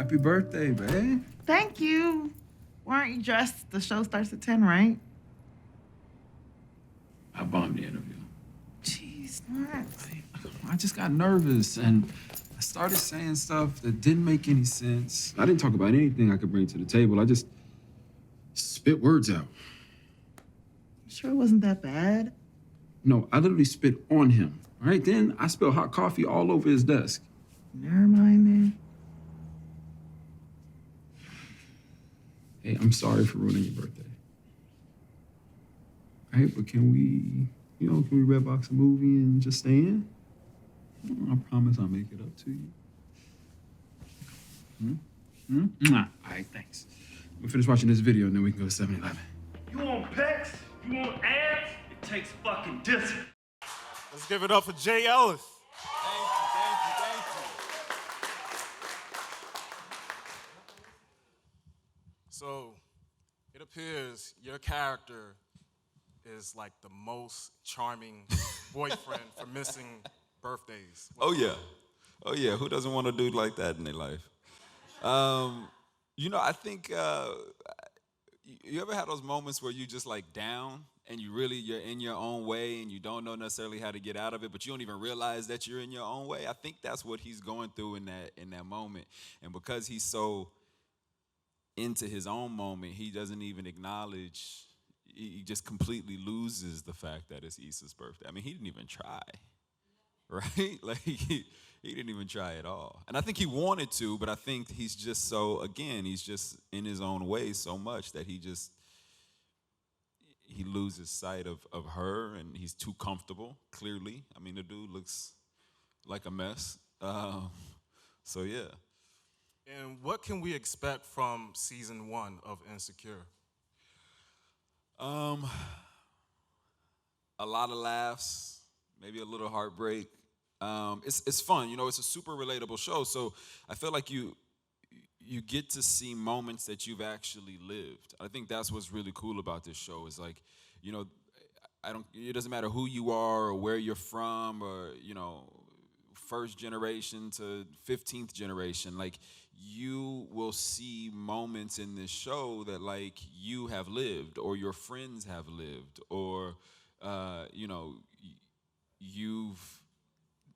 Happy birthday, babe. Thank you. Why aren't you dressed? The show starts at 10, right? I bombed the interview. Jeez, Max. I just got nervous and I started saying stuff that didn't make any sense. I didn't talk about anything I could bring to the table. I just spit words out. Sure it wasn't that bad? No, I literally spit on him. All right, then I spilled hot coffee all over his desk. Never mind then. Hey, I'm sorry for ruining your birthday. All right, but can we red box a movie and just stay in? I promise I'll make it up to you. All right, thanks. We'll finish watching this video and then we can go to 7-Eleven. You want pecs? You want abs? It takes fucking discipline. Let's give it up for Jay Ellis. Thank you. So, it appears your character is like the most charming boyfriend for missing birthdays. Oh yeah. Who doesn't want a dude like that in their life? I think you ever had those moments where you just like down and you're in your own way and you don't know necessarily how to get out of it, but you don't even realize that you're in your own way? I think that's what he's going through in that moment. And because he's so into his own moment, he doesn't even acknowledge, he just completely loses the fact that it's Issa's birthday. I mean, he didn't even try, right? Like, he didn't even try at all. And I think he wanted to, but I think he's just he's just in his own way so much that he loses sight of her, and he's too comfortable, clearly. I mean, the dude looks like a mess. So, yeah. And what can we expect from season 1 of Insecure? A lot of laughs, maybe a little heartbreak. It's fun, it's a super relatable show. So I feel like you get to see moments that you've actually lived. I think that's what's really cool about this show is like, it doesn't matter who you are or where you're from or, first generation to 15th generation, like you will see moments in this show that like you have lived or your friends have lived or,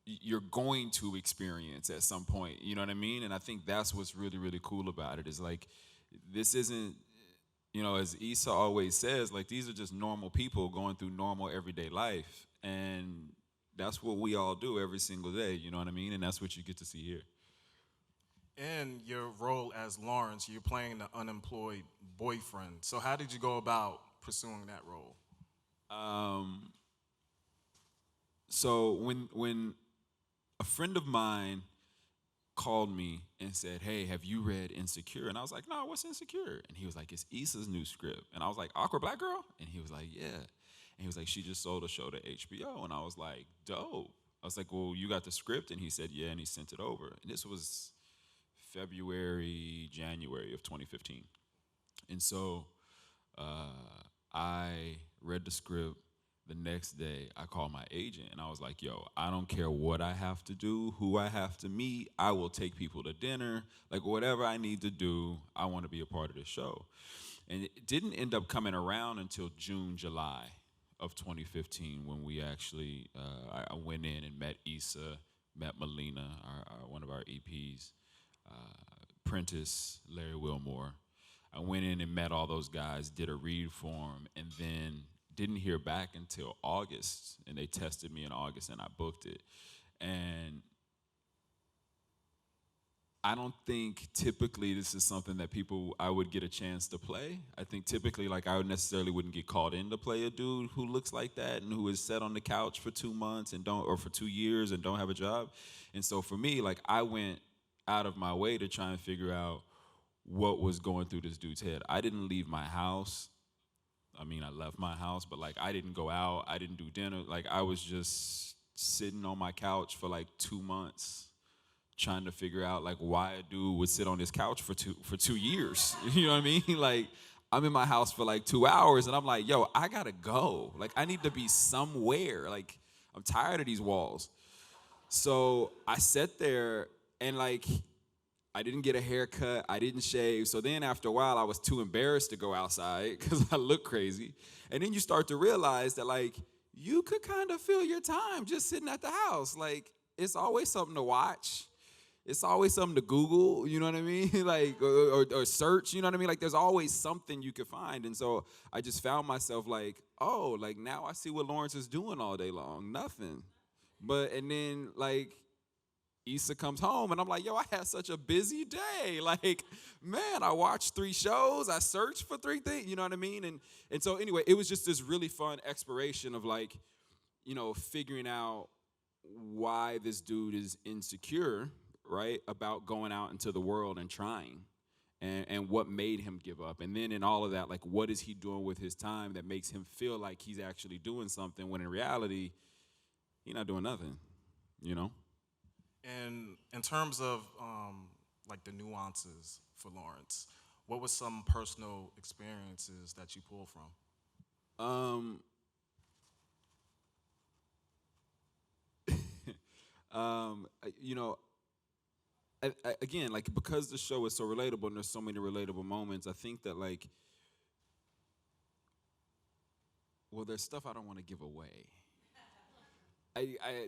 you're going to experience at some point, you know what I mean? And I think that's what's really, really cool about it is like, this isn't, as Issa always says, like these are just normal people going through normal everyday life. And that's what we all do every single day, you know what I mean? And that's what you get to see here. In your role as Lawrence, you're playing the unemployed boyfriend. So how did you go about pursuing that role? So when a friend of mine called me and said, "Hey, have you read Insecure?" And I was like, "No, what's Insecure?" And he was like, "It's Issa's new script." And I was like, "Awkward Black Girl?" And he was like, "Yeah." And he was like, "She just sold a show to HBO." And I was like, "Dope." I was like, "Well, you got the script?" And he said, "Yeah," and he sent it over. And this was January of 2015. And so I read the script. The next day, I called my agent, and I was like, "Yo, I don't care what I have to do, who I have to meet. I will take people to dinner. Like, whatever I need to do, I want to be a part of the show." And it didn't end up coming around until June, July of 2015 when we actually, I went in and met Issa, met Melina, one of our EPs, Prentice, Larry Wilmore. I went in and met all those guys, did a read for them, and then didn't hear back until August, and they tested me in August, and I booked it. And I don't think typically this is something that I would get a chance to play. I think typically, like, I necessarily wouldn't get called in to play a dude who looks like that and who is sat on the couch for 2 months or for 2 years and don't have a job. And so for me, like, I went out of my way to try and figure out what was going through this dude's head. I didn't leave my house. I mean, I left my house, but like I didn't go out, I didn't do dinner. Like I was just sitting on my couch for like 2 months trying to figure out like why a dude would sit on his couch for 2 years. You know what I mean? Like I'm in my house for like 2 hours and I'm like, yo, I gotta go. Like I need to be somewhere. Like I'm tired of these walls. So I sat there and like I didn't get a haircut. I didn't shave. So then after a while, I was too embarrassed to go outside because I look crazy. And then you start to realize that, like, you could kind of fill your time just sitting at the house. Like, it's always something to watch. It's always something to Google, you know what I mean? Like, or search, you know what I mean? Like, there's always something you could find. And so I just found myself like, oh, like, now I see what Lawrence is doing all day long. Nothing. And then, like, Issa comes home, and I'm like, yo, I had such a busy day. Like, man, I watched 3 shows. I searched for 3 things, you know what I mean? And so anyway, it was just this really fun exploration of, like, you know, figuring out why this dude is insecure, right, about going out into the world and trying, and what made him give up. And then in all of that, like, what is he doing with his time that makes him feel like he's actually doing something when in reality, he's not doing nothing, you know? And in terms of like the nuances for Lawrence, what were some personal experiences that you pulled from? You know, again, like, because the show is so relatable and there's so many relatable moments, I think that, like, well, there's stuff I don't want to give away.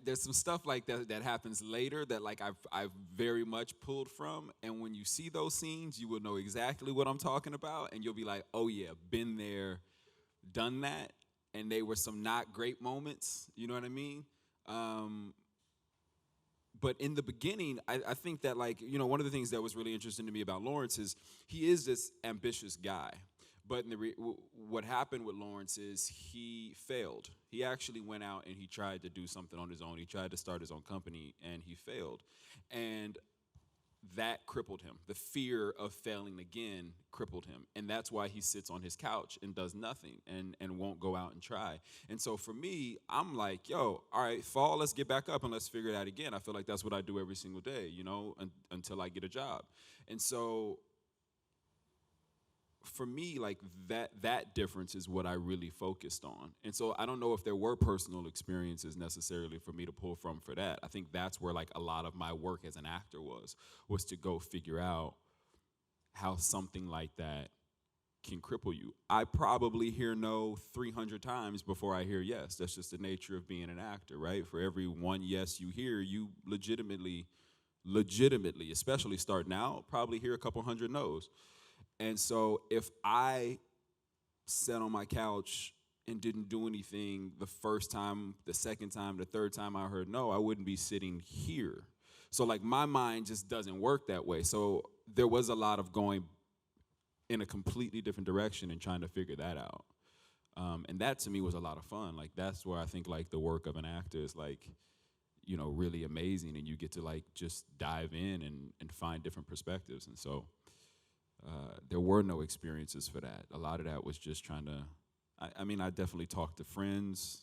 There's some stuff like that happens later that, like, I've very much pulled from, and when you see those scenes, you will know exactly what I'm talking about, and you'll be like, oh yeah, been there, done that, and they were some not great moments, you know what I mean? But in the beginning, I think that, like, you know, one of the things that was really interesting to me about Lawrence is he is this ambitious guy. But what happened with Lawrence is he failed. He actually went out and he tried to do something on his own. He tried to start his own company, and he failed. And that crippled him. The fear of failing again crippled him. And that's why he sits on his couch and does nothing and won't go out and try. And so for me, I'm like, yo, all right, fall, let's get back up and let's figure it out again. I feel like that's what I do every single day, you know, until I get a job. And so for me, like, that difference is what I really focused on. And so I don't know if there were personal experiences necessarily for me to pull from for that. I think that's where, like, a lot of my work as an actor was to go figure out how something like that can cripple you. I probably hear no 300 times before I hear yes. That's just the nature of being an actor, right? For every one yes you hear, you legitimately, especially starting out, probably hear a couple hundred no's. And so if I sat on my couch and didn't do anything the first time, the second time, the third time I heard no, I wouldn't be sitting here. So, like, my mind just doesn't work that way. So there was a lot of going in a completely different direction and trying to figure that out. And that to me was a lot of fun. Like, that's where I think, like, the work of an actor is, like, you know, really amazing, and you get to, like, just dive in and find different perspectives. And so there were no experiences for that. A lot of that was just trying to, I mean, I definitely talked to friends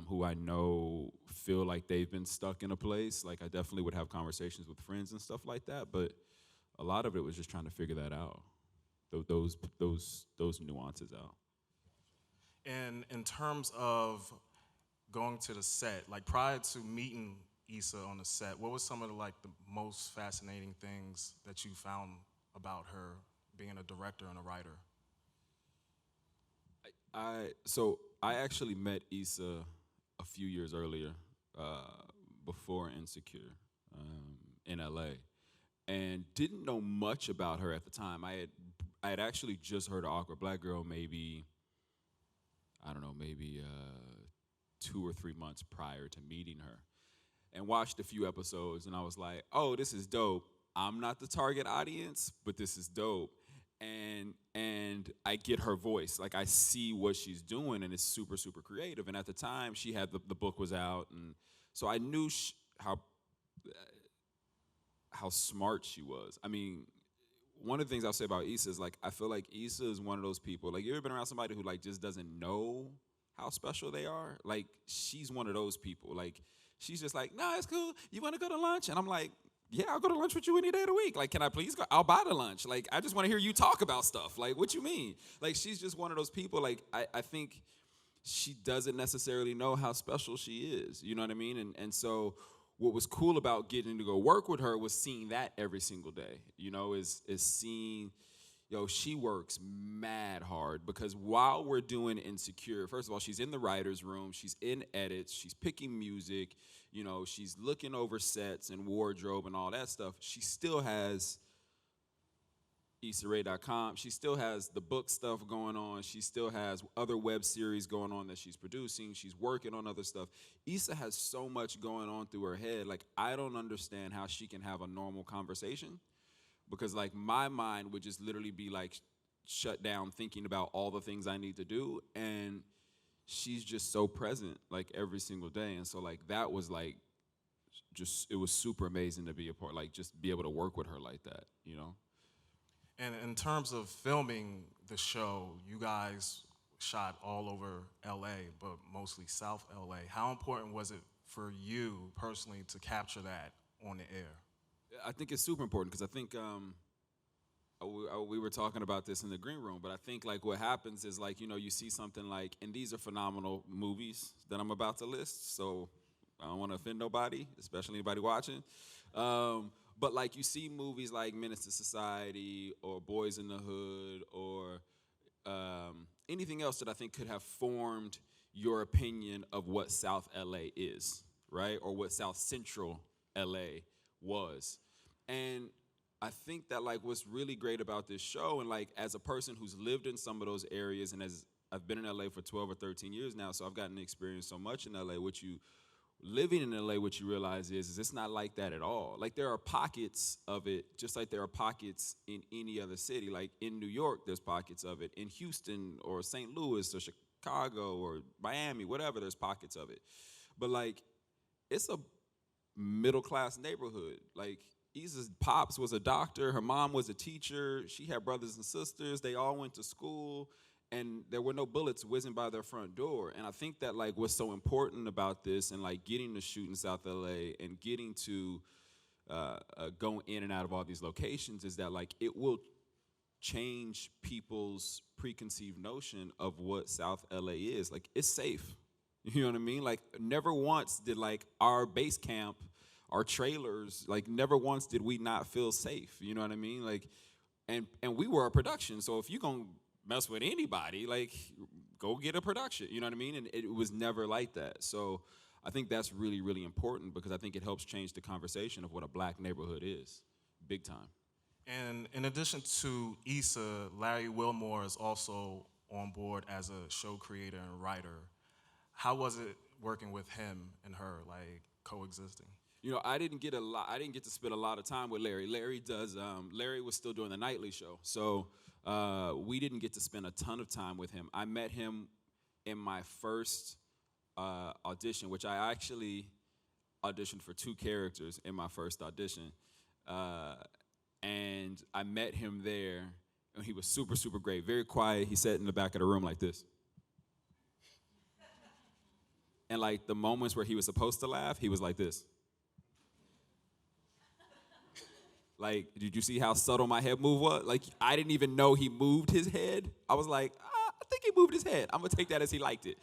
who I know feel like they've been stuck in a place. Like, I definitely would have conversations with friends and stuff like that, but a lot of it was just trying to figure that out, those nuances out. And in terms of going to the set, like, prior to meeting Issa on the set, what was some of the, like, the most fascinating things that you found about her being a director and a writer? So I actually met Issa a few years earlier, before Insecure, in LA, and didn't know much about her at the time. I had actually just heard of Awkward Black Girl maybe 2 or 3 months prior to meeting her, and watched a few episodes, and I was like, oh, this is dope. I'm not the target audience, but this is dope. And I get her voice. Like, I see what she's doing, and it's super, super creative. And at the time, she had the book was out, and so I knew how smart she was. I mean, one of the things I'll say about Issa is, like, I feel like Issa is one of those people. Like, you ever been around somebody who, like, just doesn't know how special they are? Like, she's one of those people. Like, she's just like, nah, it's cool. You want to go to lunch? And I'm like, yeah, I'll go to lunch with you any day of the week. Like, can I please go? I'll buy the lunch. Like, I just want to hear you talk about stuff. Like, what you mean? Like, she's just one of those people. Like, I think she doesn't necessarily know how special she is. You know what I mean? And so what was cool about getting to go work with her was seeing that every single day. You know, is seeing, she works mad hard, because while we're doing Insecure, first of all, she's in the writer's room, she's in edits, she's picking music, she's looking over sets and wardrobe and all that stuff. She still has IssaRae.com. She still has the book stuff going on. She still has other web series going on that she's producing. She's working on other stuff. Issa has so much going on through her head. Like, I don't understand how she can have a normal conversation, because like my mind would just literally be like shut down thinking about all the things I need to do. And she's just so present like every single day. And so like that was like it was super amazing to be a part, like just be able to work with her like that, And in terms of filming the show, you guys shot all over LA, but mostly South LA. How important was it for you personally to capture that on the air? I think it's super important, because I think we were talking about this in the green room, but I think like what happens is like, you see something like, and these are phenomenal movies that I'm about to list, so I don't want to offend nobody, especially anybody watching. But like you see movies like Menace to Society or Boys in the Hood or anything else that I think could have formed your opinion of what South LA is, right? Or what South Central LA was. And I think that like what's really great about this show, and like as a person who's lived in some of those areas, and as I've been in LA for 12 or 13 years now, so I've gotten to experience so much in LA, living in LA, what you realize is it's not like that at all. Like there are pockets of it, just like there are pockets in any other city. Like in New York, there's pockets of it. In Houston or St. Louis or Chicago or Miami, whatever, there's pockets of it. But like, it's a middle-class neighborhood. Like Issa's pops was a doctor, her mom was a teacher, she had brothers and sisters, they all went to school, and there were no bullets whizzing by their front door. And I think that like what's so important about this, and like getting to shoot in South LA and getting to go in and out of all these locations, is that like it will change people's preconceived notion of what South LA is. Like it's safe, you know what I mean? Like never once did like our base camp, our trailers, like never once did we not feel safe, you know what I mean? Like, and we were a production, so if you're gonna mess with anybody, like go get a production, you know what I mean? And it was never like that. So I think that's really, really important, because I think it helps change the conversation of what a black neighborhood is, big time. And in addition to Issa, Larry Wilmore is also on board as a show creator and writer. How was it working with him and her, like coexisting? I didn't get to spend a lot of time with Larry. Larry was still doing the nightly show, so we didn't get to spend a ton of time with him. I met him in my first audition, which I actually auditioned for 2 characters in my first audition. And I met him there, and he was super, super great, very quiet. He sat in the back of the room like this. And like the moments where he was supposed to laugh, he was like this. Like, did you see how subtle my head move was? Like, I didn't even know he moved his head. I was like, I think he moved his head. I'm gonna take that as he liked it.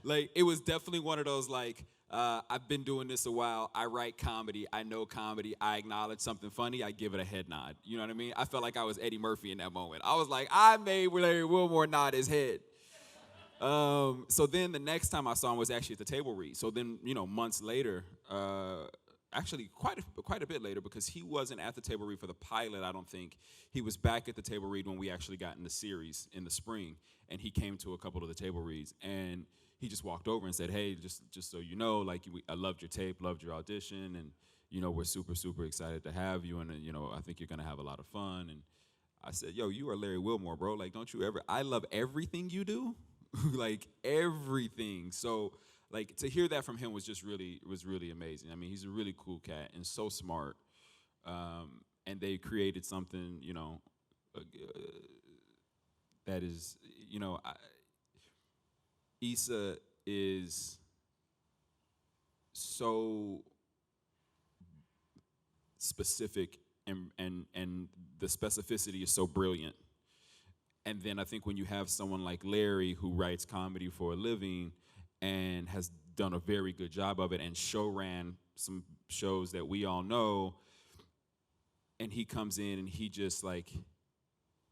Like, it was definitely one of those like, I've been doing this a while. I write comedy. I know comedy. I acknowledge something funny. I give it a head nod. You know what I mean? I felt like I was Eddie Murphy in that moment. I was like, I made Larry Wilmore nod his head. So then the next time I saw him was actually at the table read. So then, months later, actually quite a bit later, because he wasn't at the table read for the pilot, I don't think. He was back at the table read when we actually got in the series in the spring, and he came to a couple of the table reads, and he just walked over and said, hey, just so you know, like, I loved your tape, loved your audition, and, we're super, super excited to have you, and, I think you're gonna have a lot of fun. And I said, yo, you are Larry Wilmore, bro. Like, don't you ever, I love everything you do, like, everything. So, like, to hear that from him was really amazing. I mean, he's a really cool cat and so smart. And they created something, that is, Issa is so specific, and the specificity is so brilliant. And then I think when you have someone like Larry, who writes comedy for a living and has done a very good job of it and show ran some shows that we all know. And he comes in and he just like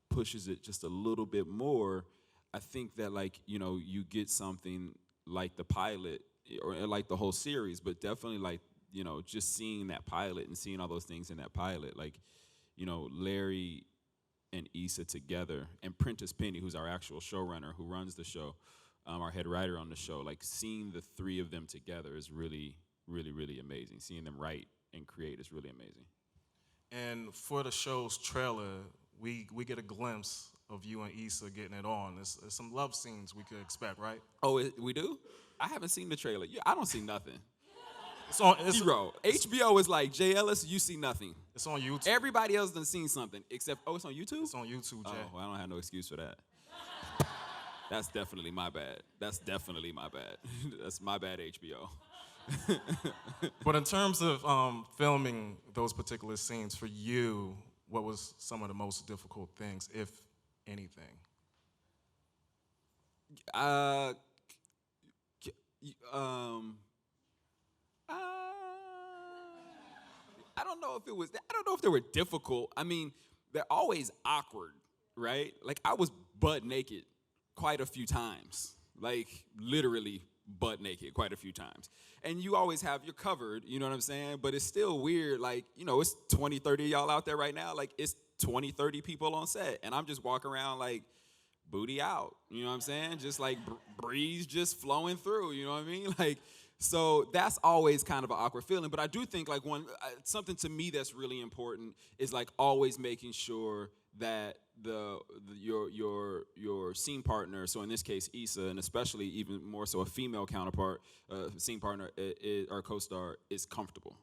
pushes it just a little bit more. I think that like, you know, you get something like the pilot or like the whole series, but definitely like, you know, just seeing that pilot and seeing all those things in that pilot, like, you know, Larry and Issa together, and Prentice Penny, who's our actual showrunner who runs the show, our head writer on the show, like seeing the three of them together is really, really, really amazing. Seeing them write and create is really amazing. And for the show's trailer, we get a glimpse of you and Issa getting it on. There's some love scenes we could expect, right? Oh, we do? I haven't seen the trailer. Yeah, I don't see nothing. It's on. Zero. HBO is like, Jay Ellis, you see nothing. It's on YouTube. Everybody else done seen something, except, it's on YouTube? It's on YouTube, Jay. Oh, well, I don't have no excuse for that. That's definitely my bad. That's my bad, HBO. But in terms of filming those particular scenes for you, what was some of the most difficult things, if anything? I don't know if they were difficult. I mean, they're always awkward, right? Like I was butt naked quite a few times, like literally butt naked quite a few times. And you always have, you're covered, you know what I'm saying? But it's still weird, like, you know, it's 20, 30 y'all out there right now. Like it's 20, 30 people on set. And I'm just walking around like booty out, you know what I'm saying? Just like breeze just flowing through, you know what I mean? Like, so that's always kind of an awkward feeling. But I do think like something to me that's really important is like always making sure that your scene partner, so in this case Issa, and especially even more so a female counterpart, scene partner or co-star is comfortable.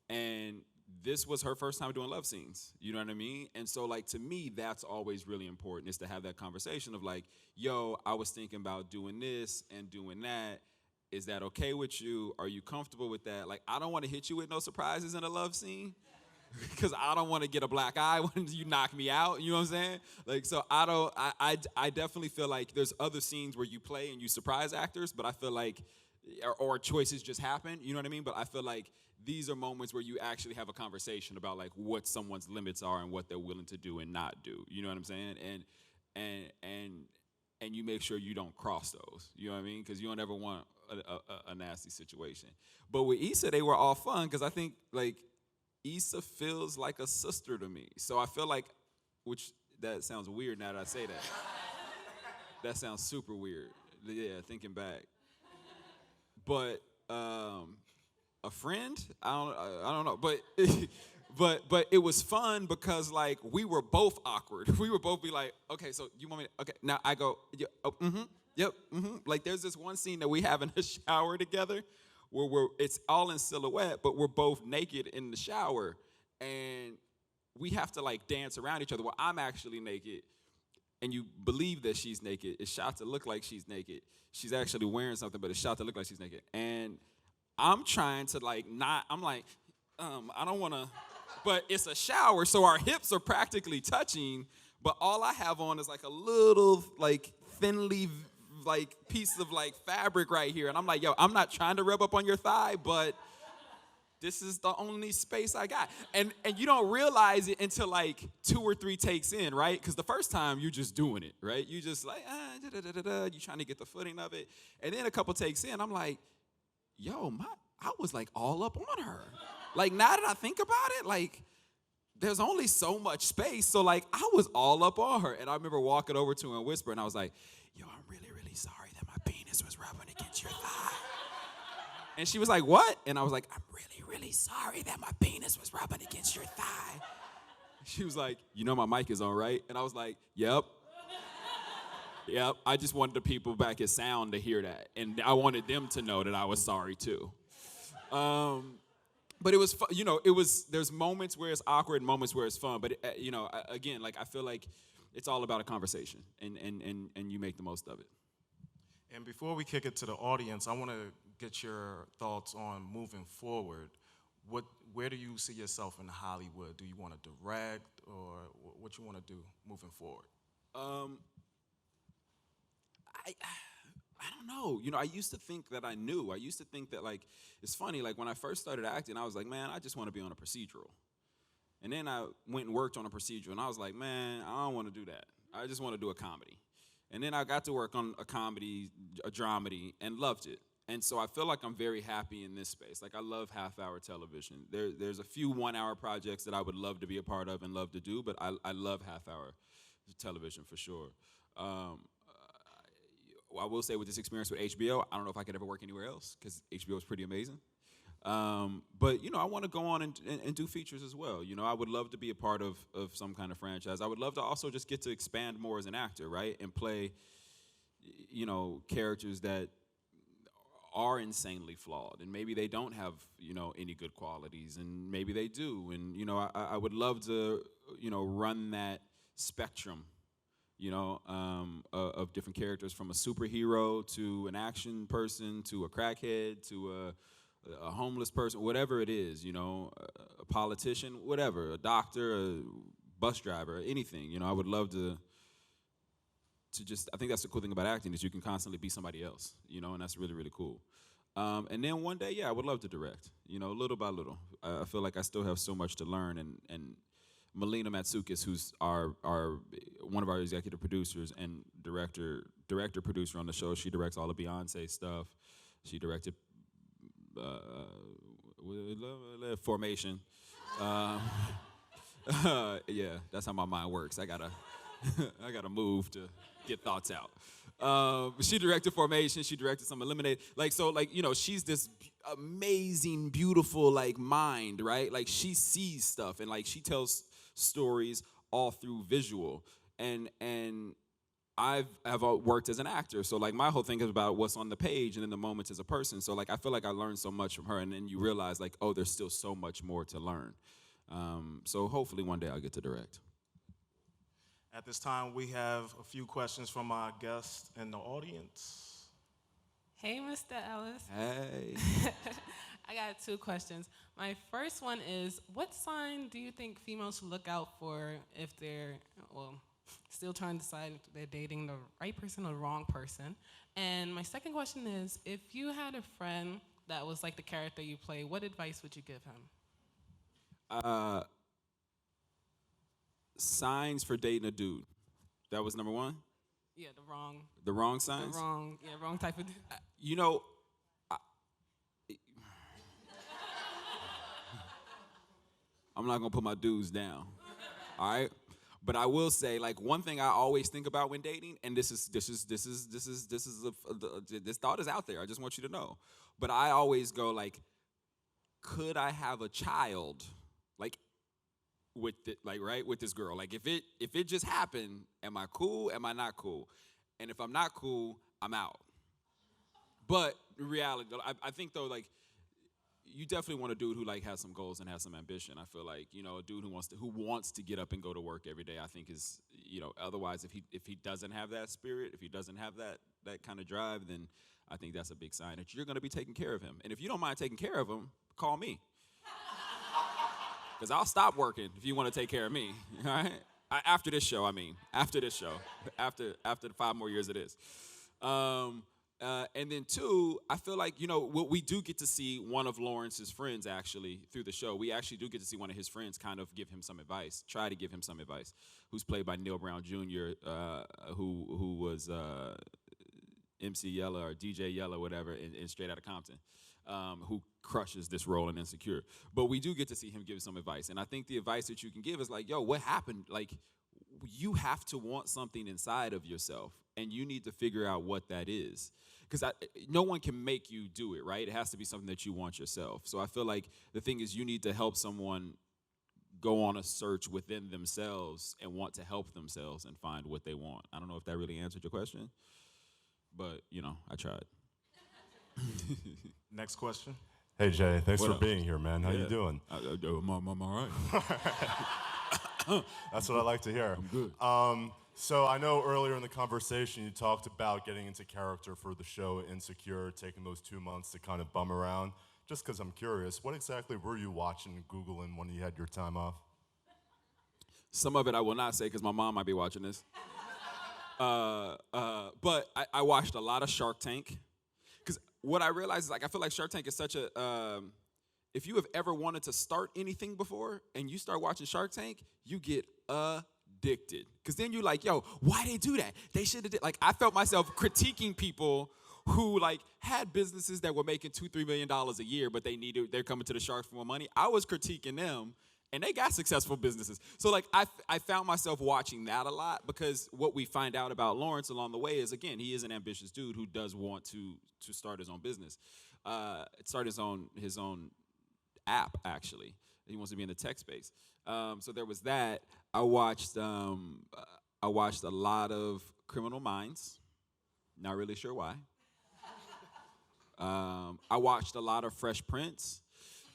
And this was her first time doing love scenes, you know what I mean? And so like to me that's always really important, is to have that conversation of like, yo, I was thinking about doing this and doing that. Is that okay with you? Are you comfortable with that? Like, I don't want to hit you with no surprises in a love scene because I don't want to get a black eye when you knock me out. You know what I'm saying? Like, so I definitely feel like there's other scenes where you play and you surprise actors, but I feel like, or choices just happen, you know what I mean? But I feel like these are moments where you actually have a conversation about like what someone's limits are and what they're willing to do and not do. You know what I'm saying? And you make sure you don't cross those. You know what I mean? Because you don't ever want a nasty situation. But with Issa, they were all fun because I think like Issa feels like a sister to me. So I feel like, which that sounds weird now that I say that. That sounds super weird. Yeah, thinking back. But a friend, I don't know. But it was fun because like we were both awkward. We would both be like, okay, so you want me to, okay, now I go, yeah, oh, yep, Like there's this one scene that we have in the shower together where it's all in silhouette, but we're both naked in the shower. And we have to like dance around each other. Well, I'm actually naked and you believe that she's naked. It's shot to look like she's naked. She's actually wearing something, but it's shot to look like she's naked. And I'm trying to like I'm like, I don't want to, but it's a shower, so our hips are practically touching, but all I have on is like a little like thinly like piece of like fabric right here. And I'm like, yo, I'm not trying to rub up on your thigh, but this is the only space I got. And you don't realize it until like 2 or 3 takes in, right? Because the first time you're just doing it, right? You just like, you're trying to get the footing of it. And then a couple takes in, I'm like, yo, I was like all up on her. Like now that I think about it, like there's only so much space. So like I was all up on her. And I remember walking over to her and whispering, and I was like, yo, I'm really, really sorry that my penis was rubbing against your thigh. And she was like, what? And I was like, I'm really, really sorry that my penis was rubbing against your thigh. She was like, you know my mic is on, right? And I was like, yep. Yep, I just wanted the people back at sound to hear that. And I wanted them to know that I was sorry too. But it was, there's moments where it's awkward and moments where it's fun. But, again, like I feel like it's all about a conversation and you make the most of it. And before we kick it to the audience, I want to get your thoughts on moving forward. Where do you see yourself in Hollywood? Do you want to direct or what you want to do moving forward? I don't know. I used to think that I knew. I used to think that, like, it's funny, like, when I first started acting, I was like, man, I just want to be on a procedural. And then I went and worked on a procedural, and I was like, man, I don't want to do that. I just want to do a comedy. And then I got to work on a comedy, a dramedy, and loved it. And so I feel like I'm very happy in this space. Like, I love half-hour television. There's a few one-hour projects that I would love to be a part of and love to do, but I love half-hour television for sure. I will say with this experience with HBO, I don't know if I could ever work anywhere else because HBO is pretty amazing. But I want to go on and do features as well. I would love to be a part of some kind of franchise. I would love to also just get to expand more as an actor, right? And play, characters that are insanely flawed, and maybe they don't have, any good qualities, and maybe they do. And, I would love to, run that spectrum, of different characters, from a superhero to an action person to a crackhead to a homeless person, whatever it is, a politician, whatever, a doctor, a bus driver, anything. I would love to just, I think that's the cool thing about acting is you can constantly be somebody else, and that's really, really cool. And then one day, I would love to direct, little by little. I feel like I still have so much to learn, and Melina Matsoukas, who's one of our executive producers and director-producer on the show, she directs all the Beyonce stuff. She directed Formation. Yeah, that's how my mind works. I gotta move to get thoughts out. She directed Formation. She directed some Eliminated. She's this amazing, beautiful, mind, right? Like, she sees stuff, and, she tells stories all through visual. And I've worked as an actor, so, my whole thing is about what's on the page and in the moments as a person. So, I feel like I learned so much from her, and then you realize, oh, there's still so much more to learn. So hopefully one day I'll get to direct. At this time, we have a few questions from our guests in the audience. Hey, Mr. Ellis. Hey. I got 2 questions. My first one is, what sign do you think females should look out for if they're, still trying to decide if they're dating the right person or the wrong person? And my second question is, if you had a friend that was like the character you play, what advice would you give him? Signs for dating a dude. That was number 1? Yeah, the wrong signs? Wrong type of dude. I'm not gonna put my dudes down, all right? But I will say, one thing I always think about when dating, and this thought is out there. I just want you to know. But I always go could I have a child, with this girl? If it just happened, am I cool? Am I not cool? And if I'm not cool, I'm out. But in reality, I think though, you definitely want a dude who has some goals and has some ambition. I feel like, a dude who wants to get up and go to work every day, I think is, otherwise if he doesn't have that spirit, if he doesn't have that kind of drive, then I think that's a big sign that you're gonna be taking care of him. And if you don't mind taking care of him, call me. Because I'll stop working if you want to take care of me, all right? After this show, after the 5 more years of this. And then 2, I feel like, we do get to see one of Lawrence's friends actually through the show. We actually do get to see one of his friends kind of give him some advice, try to give him some advice, who's played by Neil Brown Jr., who was MC Yella or DJ Yella, whatever, in Straight Outta Compton, who crushes this role in Insecure. But we do get to see him give some advice. And I think the advice that you can give is yo, what happened? You have to want something inside of yourself, and you need to figure out what that is. Because no one can make you do it, right? It has to be something that you want yourself. So I feel like the thing is you need to help someone go on a search within themselves and want to help themselves and find what they want. I don't know if that really answered your question, but, I tried. Next question. Hey, Jay, thanks What for up? being here, man. How you doing? I'm all right. That's what I like to hear. I'm good. So I know earlier in the conversation you talked about getting into character for the show Insecure, taking those 2 months to kind of bum around. Just because I'm curious, what exactly were you watching and Googling when you had your time off? Some of it I will not say because my mom might be watching this. But I watched a lot of Shark Tank. Because what I realized is, like, I feel like Shark Tank is such a, if you have ever wanted to start anything before and you start watching Shark Tank, you get addicted. Because then you're like, yo, why they do that? They should have did, like, I felt myself critiquing people who, like, had businesses that were making $2-3 million a year, but they're coming to the Sharks for more money. I was critiquing them, and they got successful businesses. So, like, I found myself watching that a lot, because what we find out about Lawrence along the way is, again, he is an ambitious dude who does want to start his own business, start his own app, actually. He wants to be in the tech space. So there was that. I watched a lot of Criminal Minds. Not really sure why. I watched a lot of Fresh Prince.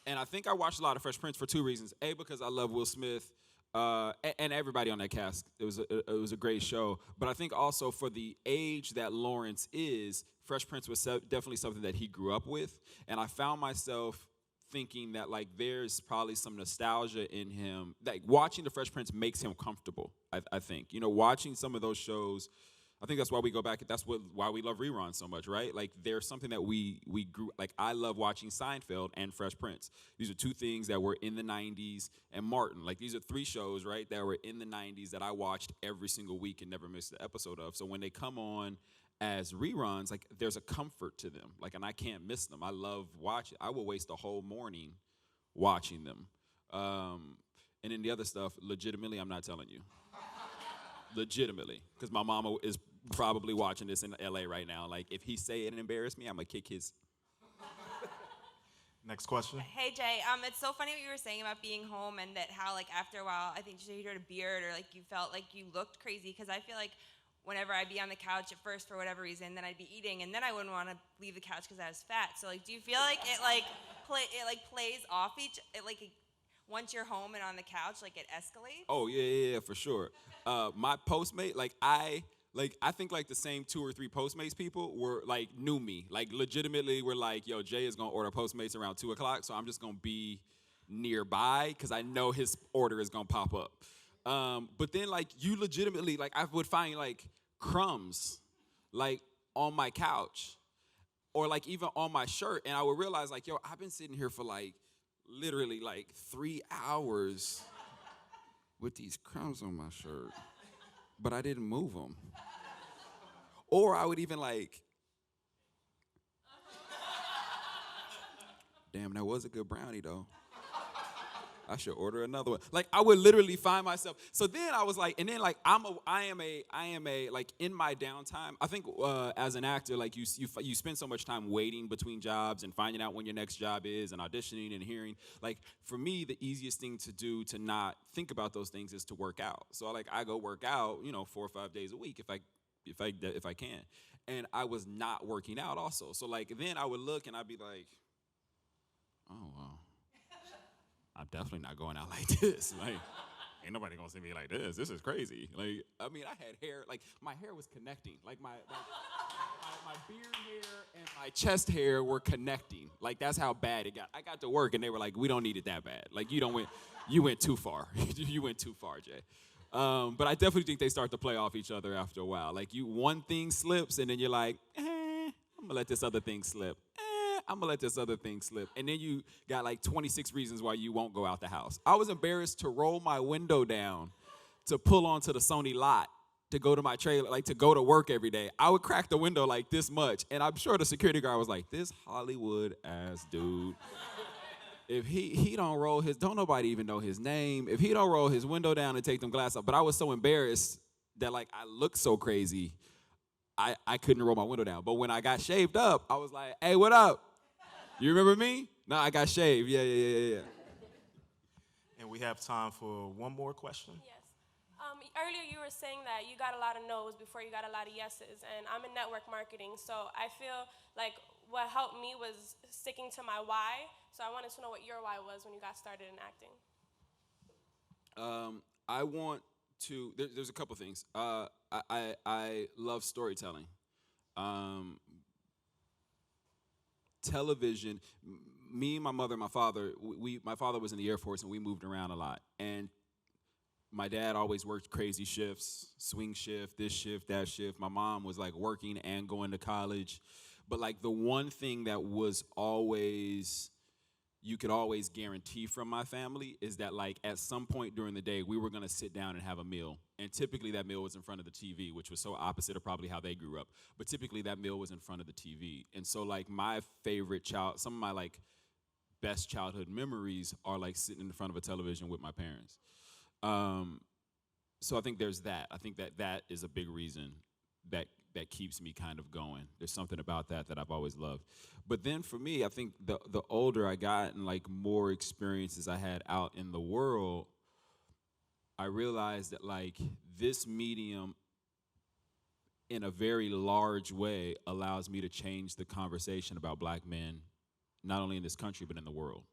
And I think I watched a lot of Fresh Prince for two reasons. A, because I love Will Smith and everybody on that cast. It was a great show. But I think also for the age that Lawrence is, Fresh Prince was definitely something that he grew up with. And I found myself thinking that, like, there's probably some nostalgia in him. Like, watching the Fresh Prince makes him comfortable, I think. You know, watching some of those shows, I think that's why we go back. That's why we love reruns so much, right? Like, there's something that we grew. Like, I love watching Seinfeld and Fresh Prince. These are two things that were in the '90s, and Martin. Like, these are three shows, right, that were in the '90s that I watched every single week and never missed an episode of. So when they come on as reruns, like, there's a comfort to them. Like, and I can't miss them. I love watching. I will waste a whole morning watching them. And then the other stuff, legitimately, I'm not telling you. Legitimately, because my mama is probably watching this in LA right now. Like, if he say it and embarrass me, I'm gonna kick his. Next question. Hey Jay, it's so funny what you were saying about being home, and that how, like, after a while, I think you had a beard, or like you felt like you looked crazy. Because I feel like whenever I'd be on the couch at first for whatever reason, then I'd be eating, and then I wouldn't want to leave the couch because I was fat. So, like, do you feel like it plays off once you're home and on the couch, like, it escalates? Oh yeah, for sure. My Postmate, I think like the same 2 or 3 Postmates people were like knew me, like legitimately were like, yo, Jay is gonna order Postmates around 2:00, so I'm just gonna be nearby because I know his order is gonna pop up. But then, like, you legitimately, like, I would find like crumbs like on my couch or like even on my shirt, and I would realize, like, yo, I've been sitting here for like literally like 3 hours with these crumbs on my shirt, but I didn't move them. Or I would even like, damn, that was a good brownie though. I should order another one. Like, I would literally find myself. So then I was like, and then like I am a like in my downtime. I think as an actor, like you spend so much time waiting between jobs and finding out when your next job is and auditioning and hearing. Like, for me, the easiest thing to do to not think about those things is to work out. So like I go work out, 4 or 5 days a week if I can. And I was not working out also. So like then I would look and I'd be like, oh wow. I'm definitely not going out like this. Like, ain't nobody gonna see me like this. This is crazy. Like, I mean, I had hair. Like, my hair was connecting. Like, my beard hair and my chest hair were connecting. Like, that's how bad it got. I got to work, and they were like, "We don't need it that bad. Like, you went too far. You went too far, Jay." But I definitely think they start to play off each other after a while. Like, one thing slips, and then you're like, I'm gonna let this other thing slip. I'm gonna let this other thing slip. And then you got like 26 reasons why you won't go out the house. I was embarrassed to roll my window down to pull onto the Sony lot to go to my trailer, like to go to work every day. I would crack the window like this much. And I'm sure the security guard was like, this Hollywood ass dude. If he don't nobody even know his name. If he don't roll his window down and take them glasses off. But I was so embarrassed that like I looked so crazy, I couldn't roll my window down. But when I got shaved up, I was like, hey, what up? You remember me? No, I got shaved. Yeah. And we have time for one more question. Yes. Earlier you were saying that you got a lot of no's before you got a lot of yeses, and I'm in network marketing, so I feel like what helped me was sticking to my why. So I wanted to know what your why was when you got started in acting. I want to. There's a couple things. I love storytelling. Television, me, my mother, and my father, my father was in the Air Force and we moved around a lot. And my dad always worked crazy shifts, swing shift, this shift, that shift. My mom was like working and going to college. But like the one thing that was always, you could always guarantee from my family is that like at some point during the day, we were gonna sit down and have a meal. And typically that meal was in front of the TV, which was so opposite of probably how they grew up. But typically that meal was in front of the TV. And so like my favorite some of my like best childhood memories are like sitting in front of a television with my parents. So I think there's that. I think that is a big reason that keeps me kind of going. There's something about that I've always loved. But then for me, I think the older I got and like more experiences I had out in the world, I realized that like this medium in a very large way allows me to change the conversation about black men, not only in this country, but in the world.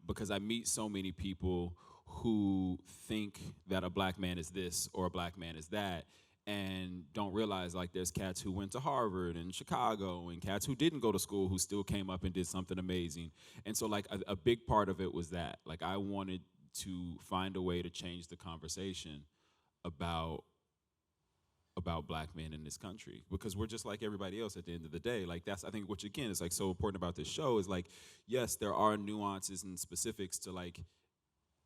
Because I meet so many people who think that a black man is this or a black man is that, and don't realize like there's cats who went to Harvard and Chicago and cats who didn't go to school who still came up and did something amazing. And so like a big part of it was that. Like I wanted to find a way to change the conversation about black men in this country, because we're just like everybody else at the end of the day. Like that's, I think, which again is like so important about this show is like, yes, there are nuances and specifics to like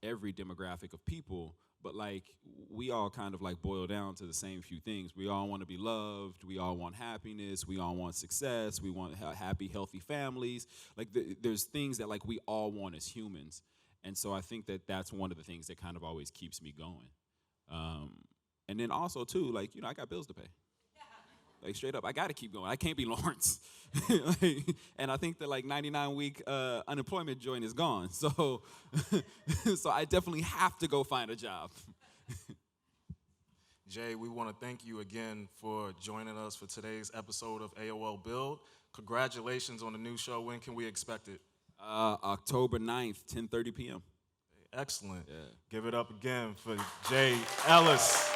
every demographic of people, but like we all kind of like boil down to the same few things. We all want to be loved. We all want happiness. We all want success. We want happy, healthy families. Like there's things that like we all want as humans. And so I think that that's one of the things that kind of always keeps me going. And then also too, like, you know, I got bills to pay. Like straight up, I gotta keep going. I can't be Lawrence. And I think that like 99-week unemployment joint is gone. So, so I definitely have to go find a job. Jay, we want to thank you again for joining us for today's episode of AOL Build. Congratulations on the new show. When can we expect it? October 9th, 10:30 p.m. Excellent. Yeah. Give it up again for Jay Ellis.